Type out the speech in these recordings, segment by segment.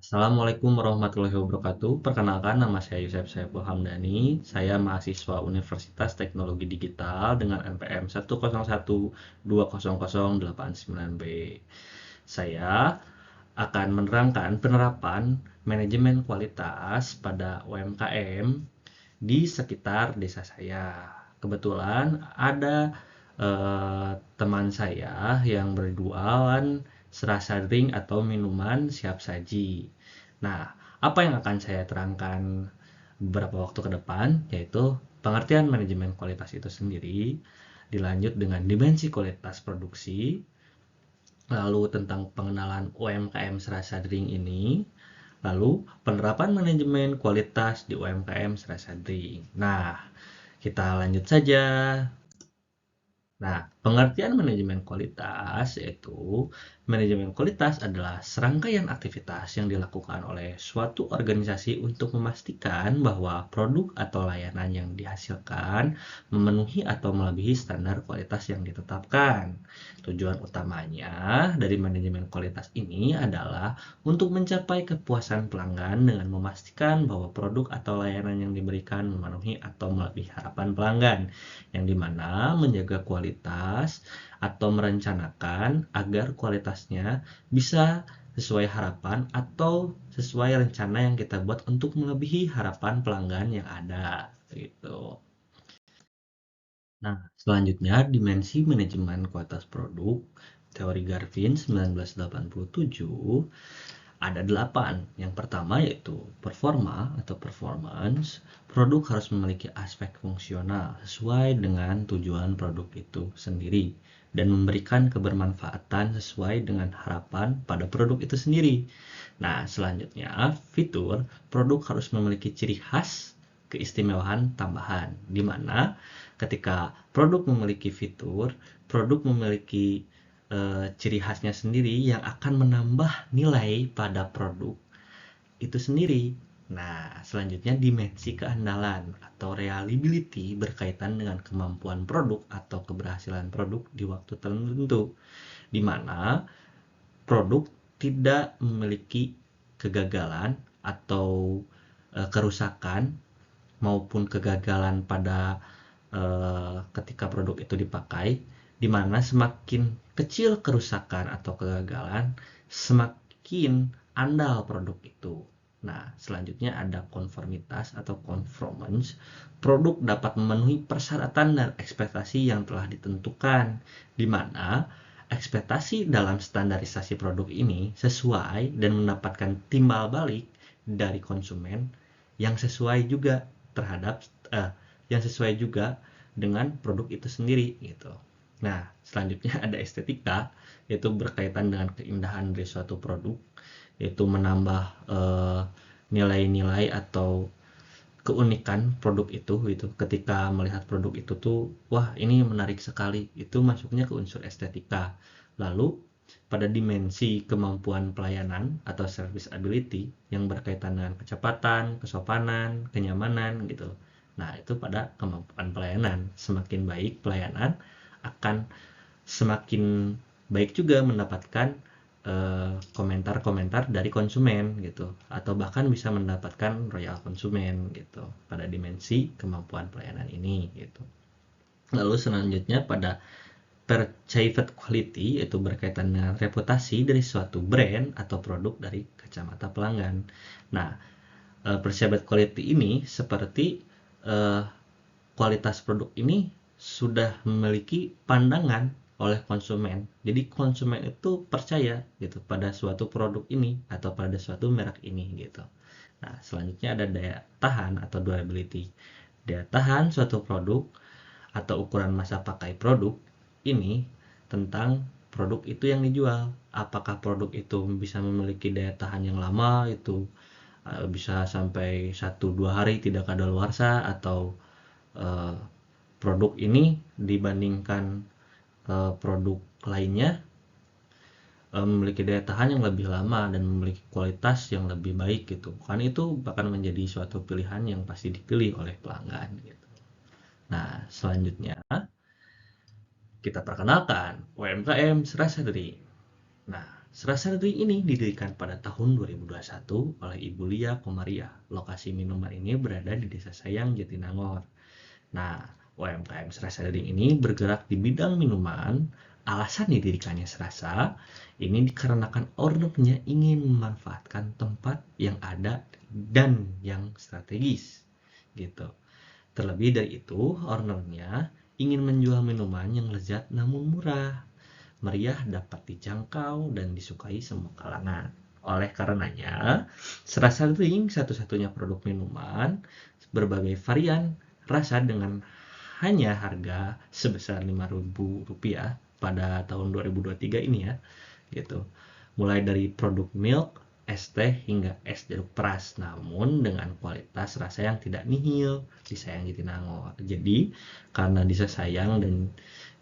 Assalamualaikum warahmatullahi wabarakatuh. Perkenalkan, nama saya Yusef Saiful Hamdani. Saya mahasiswa Universitas Teknologi Digital dengan NPM 101200089B. Saya akan menerangkan penerapan manajemen kualitas pada UMKM di sekitar desa saya. Kebetulan ada teman saya yang berjualan serasa drink atau minuman siap saji. Nah, apa yang akan saya terangkan beberapa waktu ke depan, yaitu pengertian manajemen kualitas itu sendiri, dilanjut dengan dimensi kualitas produksi, lalu tentang pengenalan UMKM serasa drink ini, lalu penerapan manajemen kualitas di UMKM serasa drink. Nah, kita lanjut saja. Nah, pengertian manajemen kualitas yaitu manajemen kualitas adalah serangkaian aktivitas yang dilakukan oleh suatu organisasi untuk memastikan bahwa produk atau layanan yang dihasilkan memenuhi atau melebihi standar kualitas yang ditetapkan. Tujuan utamanya dari manajemen kualitas ini adalah untuk mencapai kepuasan pelanggan dengan memastikan bahwa produk atau layanan yang diberikan memenuhi atau melebihi harapan pelanggan, yang dimana menjaga kualitas atau merencanakan agar kualitasnya bisa sesuai harapan atau sesuai rencana yang kita buat untuk melebihi harapan pelanggan yang ada gitu. Nah, selanjutnya dimensi manajemen kualitas produk teori Garvin 1987 ada 8. Yang pertama yaitu performa atau performance. Produk harus memiliki aspek fungsional sesuai dengan tujuan produk itu sendiri dan memberikan kebermanfaatan sesuai dengan harapan pada produk itu sendiri. Nah, selanjutnya fitur. Produk harus memiliki ciri khas keistimewaan tambahan, di mana ketika produk memiliki fitur, produk memiliki ciri khasnya sendiri yang akan menambah nilai pada produk itu sendiri. Nah, selanjutnya dimensi keandalan atau reliability berkaitan dengan kemampuan produk atau keberhasilan produk di waktu tertentu, di mana produk tidak memiliki kegagalan atau kerusakan maupun kegagalan pada ketika produk itu dipakai, di mana semakin kecil kerusakan atau kegagalan, semakin andal produk itu. Nah, selanjutnya ada konformitas atau conformance. Produk dapat memenuhi persyaratan dan ekspektasi yang telah ditentukan, di mana ekspektasi dalam standarisasi produk ini sesuai dan mendapatkan timbal balik dari konsumen yang sesuai juga terhadap yang sesuai juga dengan produk itu sendiri gitu. Nah, selanjutnya ada estetika, yaitu berkaitan dengan keindahan dari suatu produk, yaitu menambah nilai-nilai atau keunikan produk itu gitu. Ketika melihat produk itu tuh, wah ini menarik sekali. Itu masuknya ke unsur estetika. Lalu pada dimensi kemampuan pelayanan atau service ability yang berkaitan dengan kecepatan, kesopanan, kenyamanan gitu. Nah, itu pada kemampuan pelayanan. Semakin baik pelayanan akan semakin baik juga mendapatkan komentar-komentar dari konsumen gitu, atau bahkan bisa mendapatkan royal konsumen gitu pada dimensi kemampuan pelayanan ini gitu. Lalu selanjutnya pada perceived quality, yaitu berkaitan dengan reputasi dari suatu brand atau produk dari kacamata pelanggan. Nah, perceived quality ini seperti kualitas produk ini sudah memiliki pandangan oleh konsumen. Jadi konsumen itu percaya gitu pada suatu produk ini atau pada suatu merek ini gitu. Nah, selanjutnya ada daya tahan atau durability. Daya tahan suatu produk atau ukuran masa pakai produk ini tentang produk itu yang dijual. Apakah produk itu bisa memiliki daya tahan yang lama, itu bisa sampai 1-2 hari tidak kadaluarsa, atau produk ini dibandingkan produk lainnya memiliki daya tahan yang lebih lama dan memiliki kualitas yang lebih baik gitu. Kan itu bahkan menjadi suatu pilihan yang pasti dipilih oleh pelanggan gitu. Nah, selanjutnya kita perkenalkan UMKM serasa drink. Nah, Serasa Drink ini didirikan pada tahun 2021 oleh Ibu Lia Komaria. Lokasi minuman ini berada di Desa Sayang, Jatinangor. Nah, UMKM Serasa Drink ini bergerak di bidang minuman. Alasan didirikannya Serasa ini dikarenakan ownernya ingin memanfaatkan tempat yang ada dan yang strategis, gitu. Terlebih dari itu, ownernya ingin menjual minuman yang lezat namun murah, meriah, dapat dijangkau dan disukai semua kalangan. Oleh karenanya, Serasa Drink satu-satunya produk minuman berbagai varian rasa dengan hanya harga sebesar Rp5.000 pada tahun 2023 ini ya, gitu. Mulai dari produk milk, es teh hingga es jeruk peras, namun dengan kualitas rasa yang tidak nihil di Sayang Jatinangor. Jadi, karena di Sayang dan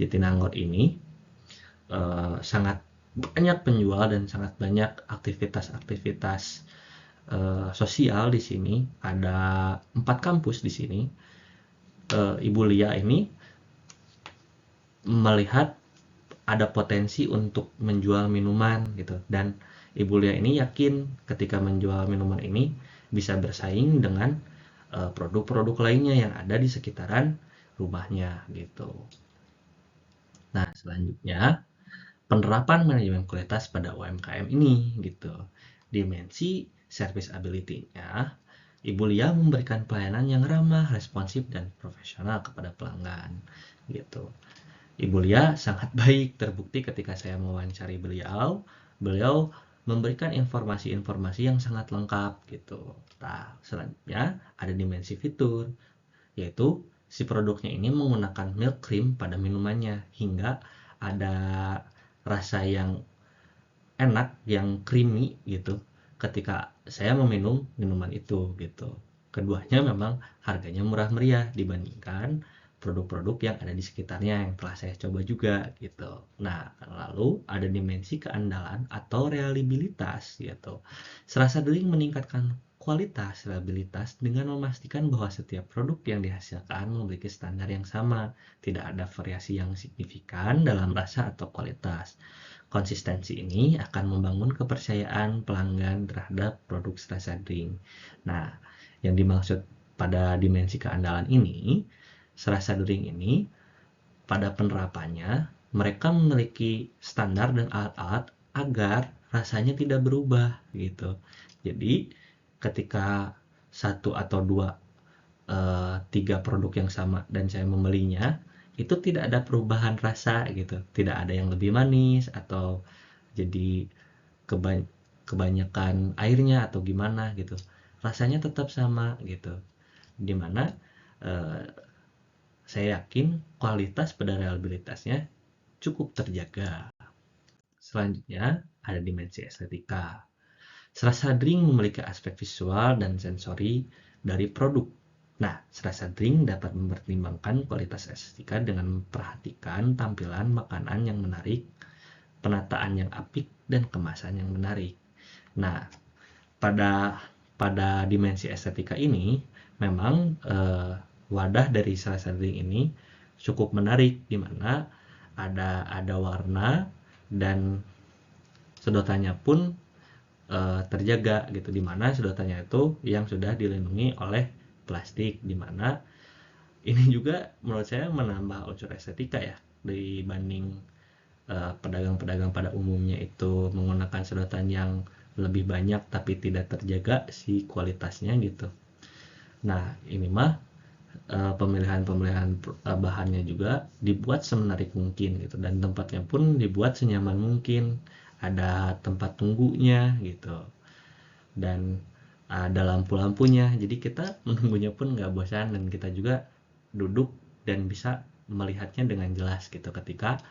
Jatinangor ini sangat banyak penjual dan sangat banyak aktivitas-aktivitas sosial di sini. Ada 4 kampus di sini. Ibu Lia ini melihat ada potensi untuk menjual minuman gitu, dan Ibu Lia ini yakin ketika menjual minuman ini bisa bersaing dengan produk-produk lainnya yang ada di sekitaran rumahnya gitu. Nah, selanjutnya penerapan manajemen kualitas pada UMKM ini gitu. Dimensi service ability-nya, Ibu Lia memberikan pelayanan yang ramah, responsif, dan profesional kepada pelanggan gitu. Ibu Lia sangat baik, terbukti ketika saya mewawancari beliau, beliau memberikan informasi-informasi yang sangat lengkap gitu. Nah, selanjutnya ada dimensi fitur, yaitu si produknya ini menggunakan milk cream pada minumannya hingga ada rasa yang enak, yang creamy gitu ketika saya meminum minuman itu gitu. Keduanya memang harganya murah meriah dibandingkan produk-produk yang ada di sekitarnya yang telah saya coba juga gitu. Nah, lalu ada dimensi keandalan atau reliabilitas gitu. Serasa Drink meningkatkan kualitas, reliabilitas dengan memastikan bahwa setiap produk yang dihasilkan memiliki standar yang sama, tidak ada variasi yang signifikan dalam rasa atau kualitas. Konsistensi ini akan membangun kepercayaan pelanggan terhadap produk Serasa Drink. Nah, yang dimaksud pada dimensi keandalan ini, Serasa Drink ini pada penerapannya mereka memiliki standar dan alat-alat agar rasanya tidak berubah gitu. Jadi ketika satu atau dua tiga produk yang sama dan saya membelinya, itu tidak ada perubahan rasa gitu, tidak ada yang lebih manis atau jadi kebanyakan airnya atau gimana gitu, rasanya tetap sama gitu, dimana eh, saya yakin kualitas pada reliabilitasnya cukup terjaga. Selanjutnya ada dimensi estetika. Serasa Drink memiliki aspek visual dan sensori dari produk. Nah, Serasa Drink dapat mempertimbangkan kualitas estetika dengan memperhatikan tampilan makanan yang menarik, penataan yang apik, dan kemasan yang menarik. Nah, pada pada dimensi estetika ini memang wadah dari Serasa Drink ini cukup menarik, di mana ada warna dan sedotannya pun terjaga gitu, dimana sedotannya itu yang sudah dilindungi oleh plastik, dimana ini juga menurut saya menambah unsur estetika ya dibanding pedagang-pedagang pada umumnya itu menggunakan sedotan yang lebih banyak tapi tidak terjaga si kualitasnya gitu. Nah, ini mah pemilihan-pemilihan bahannya juga dibuat semenarik mungkin gitu, dan tempatnya pun dibuat senyaman mungkin, ada tempat tunggunya gitu, dan ada lampu-lampunya, jadi kita menunggunya pun nggak bosan dan kita juga duduk dan bisa melihatnya dengan jelas gitu ketika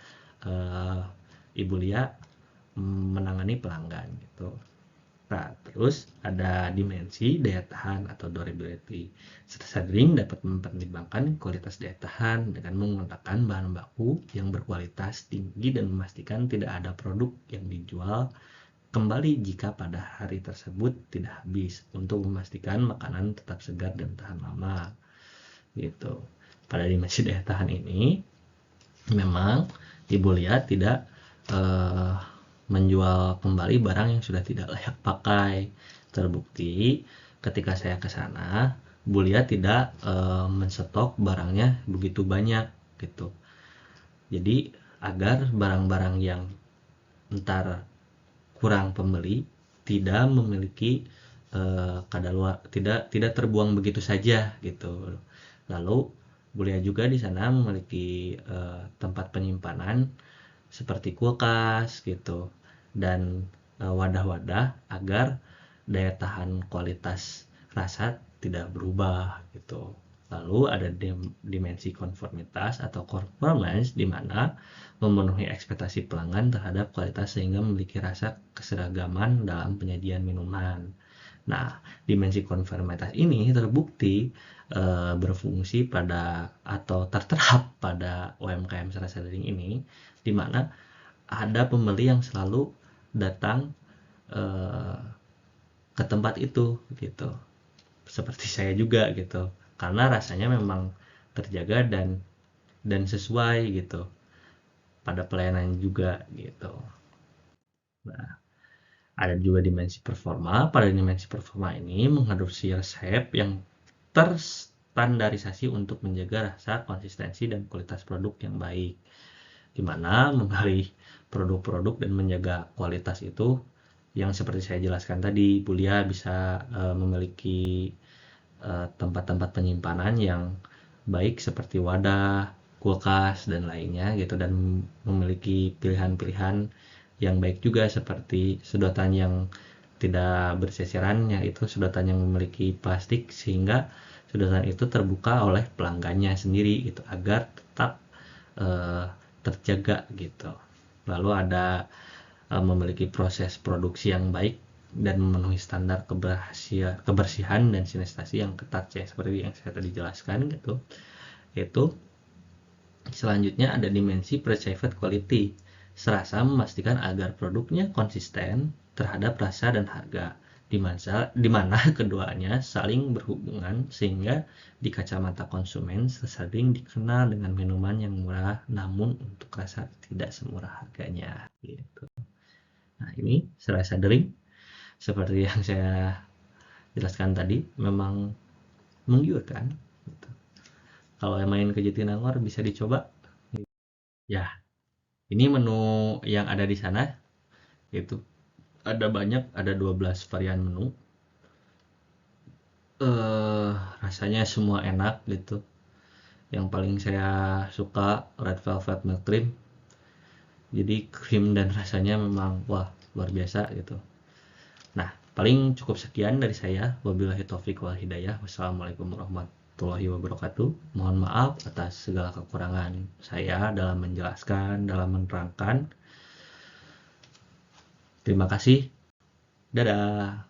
Ibu Lia menangani pelanggan gitu. Nah, terus ada dimensi daya tahan atau durability. Serasa Drink dapat mempertimbangkan kualitas daya tahan dengan menggunakan bahan baku yang berkualitas tinggi dan memastikan tidak ada produk yang dijual kembali jika pada hari tersebut tidak habis, untuk memastikan makanan tetap segar dan tahan lama gitu. Pada dimensi daya tahan ini memang Ibu Lia tidak menjual kembali barang yang sudah tidak layak pakai. Terbukti ketika saya ke sana, Bulia tidak menstok barangnya begitu banyak gitu. Jadi agar barang-barang yang entar kurang pembeli tidak memiliki kadaluarsa, tidak terbuang begitu saja gitu. Lalu Bulia juga di sana memiliki tempat penyimpanan seperti kulkas gitu, dan wadah-wadah agar daya tahan kualitas rasa tidak berubah gitu. Lalu ada dimensi konformitas atau conformance, di mana memenuhi ekspektasi pelanggan terhadap kualitas sehingga memiliki rasa keseragaman dalam penyajian minuman. Nah, dimensi konformitas ini terbukti berfungsi pada atau terterap pada UMKM Serasa Daring ini, di mana ada pembeli yang selalu datang ke tempat itu gitu. Seperti saya juga gitu. Karena rasanya memang terjaga dan sesuai gitu pada pelayanan juga gitu. Nah, ada juga dimensi performa. Pada dimensi performa ini mengadopsi resep yang terstandarisasi untuk menjaga rasa, konsistensi, dan kualitas produk yang baik, di mana memilih produk-produk dan menjaga kualitas itu yang seperti saya jelaskan tadi. Bulia bisa memiliki tempat-tempat penyimpanan yang baik seperti wadah, kulkas, dan lainnya gitu, dan memiliki pilihan-pilihan yang baik juga seperti sedotan yang tidak bersisiran, yaitu sedotan yang memiliki plastik sehingga sedotan itu terbuka oleh pelanggannya sendiri gitu agar tetap terjaga gitu. Lalu ada memiliki proses produksi yang baik dan memenuhi standar kebersihan dan sinestesi yang ketat ya, seperti yang saya tadi jelaskan gitu. Itu selanjutnya ada dimensi perceived quality. Serasa memastikan agar produknya konsisten terhadap rasa dan harga, di mana keduanya saling berhubungan sehingga di kacamata konsumen sering dikenal dengan minuman yang murah namun untuk rasa tidak semurah harganya gitu. Nah, ini Serasa Daring seperti yang saya jelaskan tadi memang menggiurkan gitu. Kalau yang main ke Jatinangor bisa dicoba ya. Ini menu yang ada di sana itu ada banyak, ada 12 varian menu. Rasanya semua enak gitu. Yang paling saya suka red velvet milk cream. Jadi krim dan rasanya memang wah luar biasa gitu. Nah, paling cukup sekian dari saya. Wabillahi taufiq wal hidayah. Wassalamualaikum warahmatullahi wabarakatuh. Mohon maaf atas segala kekurangan saya dalam menjelaskan, dalam menerangkan. Terima kasih. Dadah.